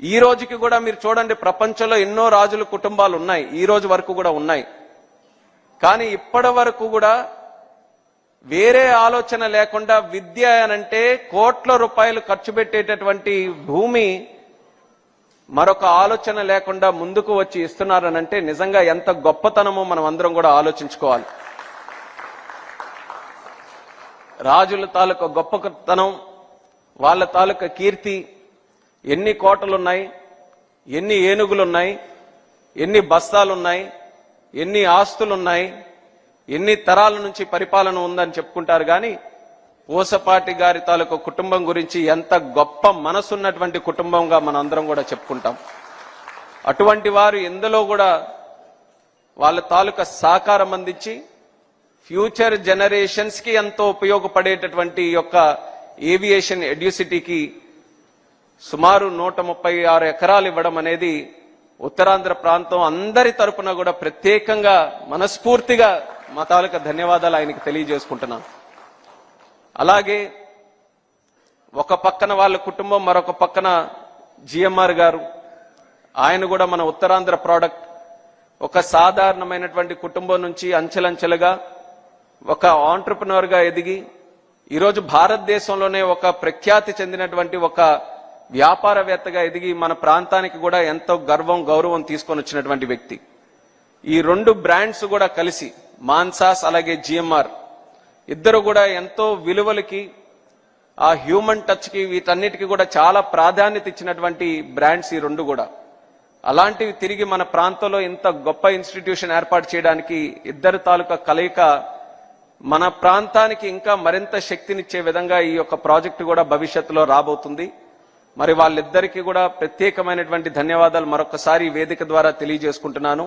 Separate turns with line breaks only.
ఈ రోజుకి కూడా మీరు చూడండి, ప్రపంచంలో ఎన్నో రాజుల కుటుంబాలు ఉన్నాయి, ఈ రోజు వరకు కూడా ఉన్నాయి. కానీ ఇప్పటి వరకు కూడా వేరే ఆలోచన లేకుండా విద్య అనంటే కోట్ల రూపాయలు ఖర్చు పెట్టేటటువంటి భూమి మరొక ఆలోచన లేకుండా ముందుకు వచ్చి ఇస్తున్నారనంటే నిజంగా ఎంత గొప్పతనమో మనం అందరం కూడా ఆలోచించుకోవాలి. రాజుల తాలూకా గొప్పతనం, వాళ్ళ తాలూకా కీర్తి, ఎన్ని కోటలున్నాయి, ఎన్ని ఏనుగులున్నాయి, ఎన్ని బస్తాలున్నాయి, ఎన్ని ఆస్తులున్నాయి, ఎన్ని తరాల నుంచి పరిపాలన ఉందని చెప్పుకుంటారు. కానీ పూసపాటి గారి తాలూకా కుటుంబం గురించి ఎంత గొప్ప మనసున్నటువంటి కుటుంబంగా మనం అందరం కూడా చెప్పుకుంటాం. అటువంటి వారు ఎందులో కూడా వాళ్ళ తాలూకా సహకారం అందించి ఫ్యూచర్ జనరేషన్స్ కి ఎంతో ఉపయోగపడేటటువంటి యొక్క ఏవియేషన్ ఎడ్యుసిటీకి సుమారు 136 ఎకరాలు ఇవ్వడం అనేది ఉత్తరాంధ్ర ప్రాంతం అందరి తరపున కూడా ప్రత్యేకంగా మనస్ఫూర్తిగా మా తాలూకా ధన్యవాదాలు ఆయనకి తెలియజేసుకుంటున్నాను. అలాగే ఒక పక్కన వాళ్ళ కుటుంబం, మరొక పక్కన జిఎంఆర్ గారు, ఆయన కూడా మన ఉత్తరాంధ్ర ప్రోడక్ట్. ఒక సాధారణమైనటువంటి కుటుంబం నుంచి అంచెలంచెలుగా ఒక ఆంట్రప్రెన్యూర్ గా ఎదిగి ఈరోజు భారతదేశంలోనే ఒక ప్రఖ్యాతి చెందినటువంటి ఒక వ్యాపారవేత్తగా ఎదిగి మన ప్రాంతానికి కూడా ఎంతో గర్వం గౌరవం తీసుకొని వచ్చినటువంటి వ్యక్తి. ఈ 2 బ్రాండ్స్ కూడా కలిసి మాన్సాస్ అలాగే జిఎంఆర్ ఇద్దరు కూడా ఎంతో విలువలకి, ఆ హ్యూమన్ టచ్ కి, వీటన్నిటికీ కూడా చాలా ప్రాధాన్యత ఇచ్చినటువంటి బ్రాండ్స్ ఈ 2 కూడా. అలాంటివి తిరిగి మన ప్రాంతంలో ఇంత గొప్ప ఇన్స్టిట్యూషన్ ఏర్పాటు చేయడానికి ఇద్దరు తాలూకా కలయిక మన ప్రాంతానికి ఇంకా మరింత శక్తినిచ్చే విధంగా ఈ యొక్క ప్రాజెక్టు కూడా భవిష్యత్తులో రాబోతుంది. మరి వాళ్ళిద్దరికీ కూడా ప్రత్యేకమైనటువంటి ధన్యవాదాలు మరొకసారి వేదిక ద్వారా తెలియజేసుకుంటున్నాను.